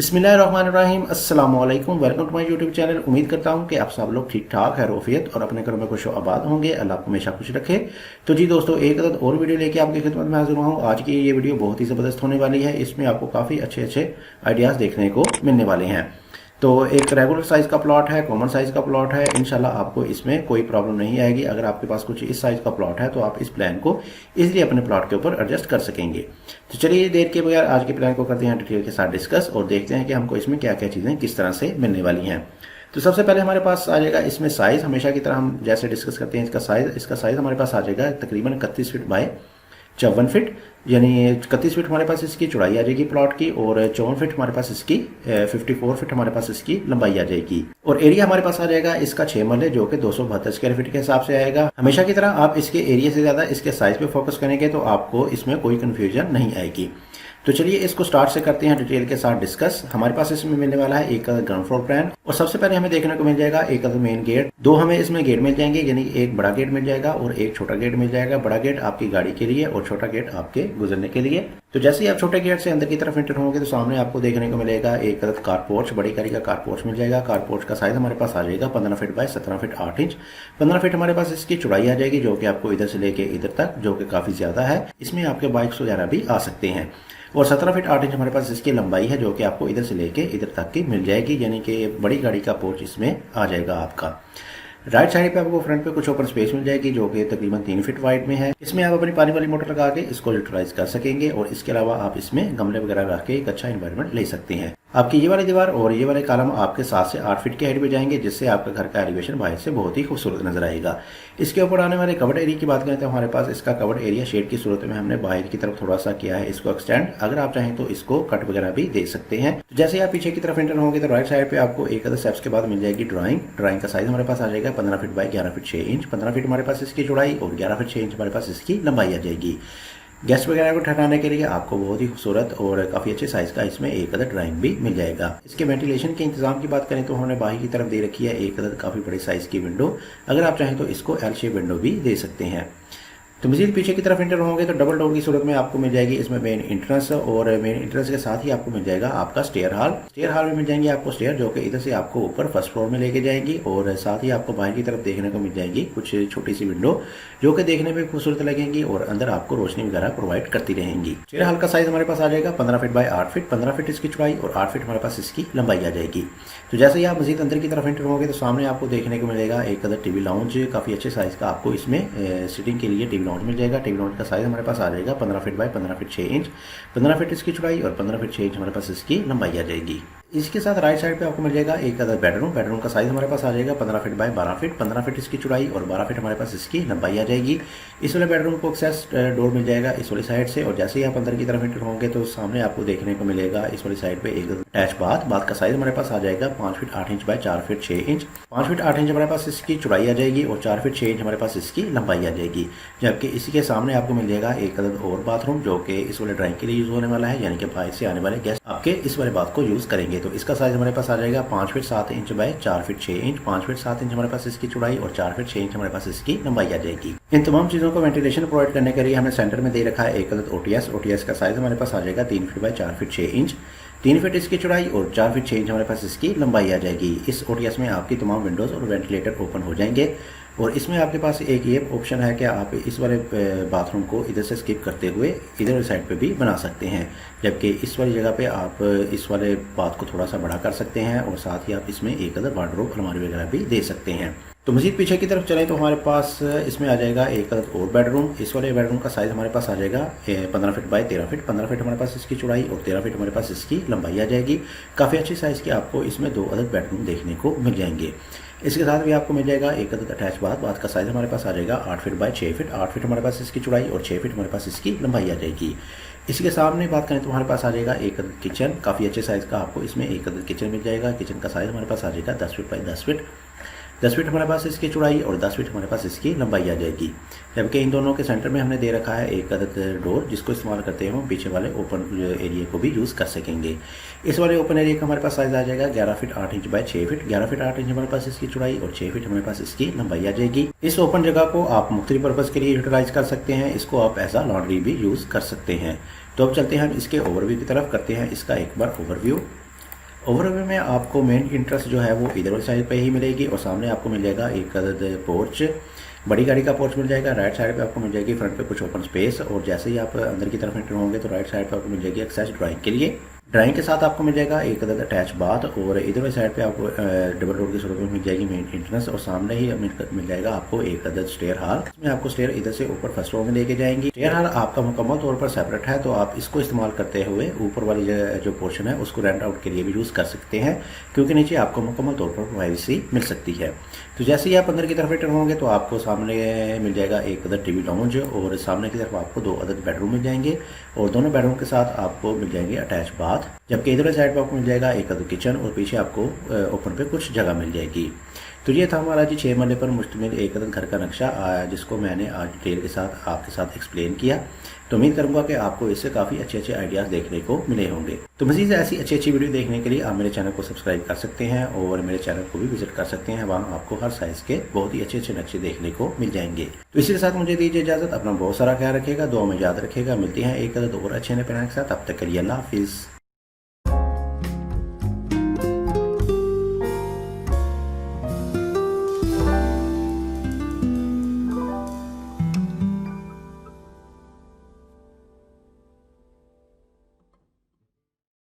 बिस्मिल्लाहिर्रहमानिर्रहीम अस्सलाम वालेकुम। Welcome to my YouTube channel. उम्मीद करता हूं कि आप सब लोग ठीक ठाक है, रोफियत और अपने घरों में खुश आबाद होंगे। अल्लाह आपको हमेशा खुश रखे। तो जी दोस्तों, एक अदद और वीडियो लेके आपकी खिदमत में हाजिर हुआ हूं। आज की ये वीडियो बहुत ही ज़बरदस्त होने वाली है। इसमें आपको काफ़ी अच्छे अच्छे आइडियाज़ देखने को मिलने वाले हैं। तो एक रेगुलर साइज़ का प्लॉट है, कॉमन साइज़ का प्लॉट है। इंशाल्लाह आपको इसमें कोई प्रॉब्लम नहीं आएगी। अगर आपके पास कुछ इस साइज़ का प्लॉट है तो आप इस प्लान को इजीली अपने प्लॉट के ऊपर एडजस्ट कर सकेंगे। तो चलिए देर के बगैर आज के प्लान को करते हैं डिटेल के साथ डिस्कस और देखते हैं कि हमको इसमें क्या क्या चीज़ें किस तरह से मिलने वाली हैं। तो सबसे पहले हमारे पास आ जाएगा इसमें साइज़। हमेशा की तरह हम जैसे डिस्कस करते हैं इसका साइज़ हमारे पास आ जाएगा तकरीबन 31 फीट बाय 54 फीट, यानी 31 फीट हमारे पास इसकी चौड़ाई आ जाएगी प्लॉट की और 54 फीट हमारे पास इसकी 54 फीट हमारे पास इसकी लंबाई आ जाएगी। और एरिया हमारे पास आ जाएगा इसका 6 मरले जो कि 272 स्क्वायर फीट के हिसाब से आएगा। हमेशा की तरह आप इसके एरिया से ज़्यादा इसके साइज पे फोकस करेंगे तो आपको इसमें कोई कंफ्यूजन नहीं आएगी। तो चलिए इसको स्टार्ट से करते हैं डिटेल के साथ डिस्कस। हमारे पास इसमें मिलने वाला है एक ग्राउंड फ्लोर प्लान और सबसे पहले हमें देखने को मिल जाएगा एक मेन गेट। दो हमें इसमें गेट मिल जाएंगे, यानी एक बड़ा गेट मिल जाएगा और एक छोटा गेट मिल जाएगा। बड़ा गेट आपकी गाड़ी के लिए और छोटा गेट आपके गुजरने के लिए। तो जैसे ही आप छोटे गेट से अंदर की तरफ एंटर होंगे तो सामने आपको देखने को मिलेगा एक कार पोर्च, बड़ी गाड़ी का कार पोर्च मिल जाएगा। कार पोर्च का साइज हमारे पास आ जाएगा 15 feet by 17 feet 8 inch. 15 feet हमारे पास इसकी चौड़ाई आ जाएगी जो कि आपको इधर से लेके इधर तक, जो कि काफी ज्यादा है। इसमें आपके बाइक्स वगैरह भी आ सकते हैं। और 17 फीट 8 इंच हमारे पास इसकी लंबाई है जो कि आपको इधर से लेके इधर तक की मिल जाएगी, यानी कि बड़ी गाड़ी का पोर्च इसमें आ जाएगा आपका। राइट साइड पे आपको फ्रंट पे कुछ ओपन स्पेस मिल जाएगी जो कि तकरीबन 3 फीट वाइड में है। इसमें आप अपनी पानी वाली मोटर लगा के इसको यूटिलाइज कर सकेंगे और इसके अलावा आप इसमें गमले वगैरह रख के एक अच्छा एनवायरनमेंट ले सकते हैं। आपकी ये वाली दीवार और ये वाले कॉलम आपके 7 से 8 फीट की हाइट पे जाएंगे, जिससे आपका घर का एलिवेशन बाहर से बहुत ही खूबसूरत नजर आएगा। इसके ऊपर आने वाले कवर्ड एरिया की बात करें तो हमारे पास इसका कवर्ड एरिया शेड की सूरत में हमने बाहर की तरफ थोड़ा सा किया है इसको एक्सटेंड। अगर आप चाहें तो इसको कट वगैरह भी दे सकते हैं। जैसे ही आप पीछे की तरफ एंटर होंगे तो राइट साइड पे आपको एक अदर स्टेप्स के बाद मिल जाएगी ड्राइंग का साइज हमारे पास आ जाएगा 15 feet by 11 feet 6 inch. 15 feet हमारे पास इसकी चौड़ाई और 11 फीट 6 इंच हमारे पास इसकी लंबाई आ जाएगी। गेस्ट वगैरह को ठहराने के लिए आपको बहुत ही खूबसूरत और काफी अच्छे साइज का इसमें एक अदर ड्राइंग भी मिल जाएगा। इसके वेंटिलेशन के इंतजाम की बात करें तो हमने बाहर की तरफ दे रखी है एक अदर काफी बड़ी साइज की विंडो। अगर आप चाहें तो इसको एल शेप विंडो भी दे सकते हैं। तो मजीद पीछे की तरफ एंटर होंगे तो डबल डोर की सूरत में आपको मिल जाएगी इसमें मेन एंट्रेंस और मेन एंट्रेंस के साथ ही आपको मिल जाएगा आपका स्टेयर हाल। स्टेयर हाल में मिल जाएंगे आपको स्टेयर जो कि इधर से आपको ऊपर फर्स्ट फ्लोर में लेके जाएंगी और साथ ही आपको बाहर की तरफ देखने को मिल जाएगी कुछ छोटी सी विंडो जो कि देखने में खूबसूरत लगेंगी और अंदर आपको रोशनी वगैरह प्रोवाइड करती रहेंगी। स्टेयर हाल का साइज हमारे पास आ जाएगा 15 फीट बाय 8 फीट। 15 फीट इसकी चौड़ाई और 8 फीट हमारे पास इसकी लंबाई आ जाएगी। तो जैसे ही आप मजीद अंदर की तरफ एंटर होंगे तो सामने आपको देखने को मिलेगा एक अदर टीवी लाउंज, काफी अच्छे साइज का आपको इसमें सिटिंग के लिए टीवी लाउंज मिल जाएगा। टीवी लाउंज का साइज हमारे पास आ जाएगा 15 feet by 15 feet 6 inch. 15 feet इसकी चौड़ाई और 15 फीट 6 इंच हमारे पास इसकी लंबाई आ जाएगी। इसके साथ राइट साइड पे आपको मिल जाएगा एक अदर बेडरूम का साइज हमारे पास आ जाएगा 15 फीट बाय 12 फीट। 15 फीट इसकी चौड़ाई और 12 फीट हमारे पास इसकी लंबाई आ जाएगी। इस वाले बेडरूम को एक्सेस डोर मिल जाएगा इस वाली साइड से और जैसे ही आप अंदर की तरफ एंटर होंगे तो सामने आपको देखने को मिलेगा इस वाली साइड पे एक अटैच बाथ का साइज हमारे पास आ जाएगा 5 feet 8 inch by 4 feet 6 inch. 5 feet 8 inch हमारे पास इसकी चौड़ाई आ जाएगी और 4 फीट 6 इंच हमारे पास इसकी लंबाई आ जाएगी। जबकि इसी के सामने आपको मिल जाएगा एक अदर और बाथरूम जो कि इस वाले ड्राइंग के लिए यूज होने वाला है, यानी कि बाहर से आने वाले गेस्ट आपके इस वाले बाथ को यूज करेंगे। तो इसका साइज हमारे पास आ जाएगा 5 feet 7 inch by 4 feet 6 inch. 5 feet 7 inch हमारे पास इसकी चौड़ाई और 4 फीट 6 इंच हमारे पास इसकी लंबाई आ जाएगी। इन तमाम चीजों को वेंटिलेशन प्रोवाइड करने के लिए हमने सेंटर में दे रखा है एक अदद ओटीएस का साइज हमारे पास आ जाएगा 3 feet by 4 feet 6 inch. 3 feet इसकी चौड़ाई और 4 फीट 6 इंच हमारे पास इसकी लंबाई आ जाएगी। इस ओटीएस में आपकी तमाम विंडोज और वेंटिलेटर ओपन हो जाएंगे और इसमें आपके पास एक ये ऑप्शन है कि आप इस वाले बाथरूम को इधर से स्किप करते हुए इधर वाली साइड पे भी बना सकते हैं, जबकि इस वाली जगह पे आप इस वाले बाथ को थोड़ा सा बड़ा कर सकते हैं और साथ ही आप इसमें एक अदर वार्डरोब अलमारी वगैरह भी दे सकते हैं। तो मजीद पीछे की तरफ चलें तो हमारे पास इसमें आ जाएगा एक अदर और बेडरूम। इस वाले बेडरूम का साइज हमारे पास आ जाएगा 15 फीट बाय 13 फीट। 15 फीट हमारे पास इसकी चौड़ाई और 13 फीट हमारे पास इसकी लंबाई आ जाएगी। काफ़ी अच्छी साइज़ की आपको इसमें 2 अदर बेडरूम देखने को मिल जाएंगे। इसके साथ भी आपको मिल जाएगा एक अदर अटैच बाथ का साइज हमारे पास आ जाएगा 8 फीट बाय 6 फीट। 8 फीट हमारे पास इसकी चौड़ाई और 6 फीट हमारे पास इसकी लंबाई आ जाएगी। इसके सामने बात करें तो हमारे पास आ जाएगा एक अदर किचन, काफ़ी अच्छे साइज़ का आपको इसमें एक अदर किचन मिल जाएगा। किचन का साइज हमारे पास आ जाएगा 10 फीट बाय 10 फीट। 10 फीट हमारे पास इसकी चौड़ाई और 10 फीट हमारे पास इसकी लंबाई आ जाएगी। जबकि इन दोनों के सेंटर में हमने दे रखा है एक अदद डोर जिसको इस्तेमाल करते हैं हम पीछे वाले ओपन एरिया को भी यूज़ कर सकेंगे। इस वाले ओपन एरिया का हमारे पास साइज आ जाएगा 11 feet 8 inch by 6 feet. 11 feet 8 inch हमारे पास इसकी चौड़ाई और 6 फीट हमारे पास इसकी लंबाई आ जाएगी। इस ओपन जगह को आप मुख्तलिफ पर्पज़ के लिए यूटिलाइज कर सकते हैं। इसको आप एज आ लॉन्ड्री भी यूज़ कर सकते हैं। तो अब चलते हैं हम इसके ओवरव्यू की तरफ, करते हैं इसका एक बार ओवरव्यू। ओवरव्यू में आपको मेन इंटरेस्ट जो है वो इधर वाली साइड पे ही मिलेगी और सामने आपको मिल जाएगा एक अदद पोर्च, बड़ी गाड़ी का पोर्च मिल जाएगा। राइट साइड पे आपको मिल जाएगी फ्रंट पे कुछ ओपन स्पेस और जैसे ही आप अंदर की तरफ एंटर होंगे तो राइट साइड पे आपको मिल जाएगी एक्सेस ड्राइंग के लिए। ड्राइंग के साथ आपको मिल जाएगा एक अदद अटैच बाथ और इधर वाली साइड पे आपको डबल डोर की सूरत में मिल जाएगी मेन एंट्रेंस और सामने ही मिल जाएगा आपको एक अदद स्टेयर हाल। इसमें आपको स्टेयर इधर से ऊपर फर्स्ट फ्लोर में लेके जाएंगी। स्टेयर हाल आपका मुकम्मल तौर पर सेपरेट है, तो आप इसको इस्तेमाल करते हुए ऊपर वाली जो पोर्शन है उसको रेंट आउट के लिए भी यूज़ कर सकते हैं, क्योंकि नीचे आपको मुकम्मल तौर पर प्राइवेसी मिल सकती है। तो जैसे ही आप अंदर की तरफ एंटर होंगे तो आपको सामने मिल जाएगा एक अदद टीवी लाउंज और सामने की तरफ आपको 2 अदद बेडरूम मिल जाएंगे और दोनों बेडरूम के साथ आपको मिल जाएंगे अटैच बाथ, जबकि इधर साइड पर आपको मिल जाएगा एक अदद किचन और पीछे आपको ओपन पे कुछ जगह मिल जाएगी। तो ये था हमारा जी 6 मरले पर मुश्तमिल एक अदद घर का नक्शा, जिसको मैंने आज डिटेल के साथ आपके साथ एक्सप्लेन किया। तो उम्मीद करूंगा कि आपको इससे काफ़ी अच्छे आइडियाज़ देखने को मिले होंगे। तो मज़ीद ऐसी अच्छी वीडियो देखने के लिए आप मेरे चैनल को सब्सक्राइब कर सकते हैं और मेरे चैनल को भी विजिट कर सकते हैं। वहाँ आपको हर साइज़ के बहुत ही अच्छे नक्शे देखने को मिल जाएंगे। तो इसी के साथ मुझे दीजिए इजाज़त, अपना बहुत सारा ख्याल रखिएगा, दुआ में याद रखिएगा। मिलती हैं एक अदद और अच्छे नए प्लान के साथ, अब तक के लिए अल्लाह हाफिज़।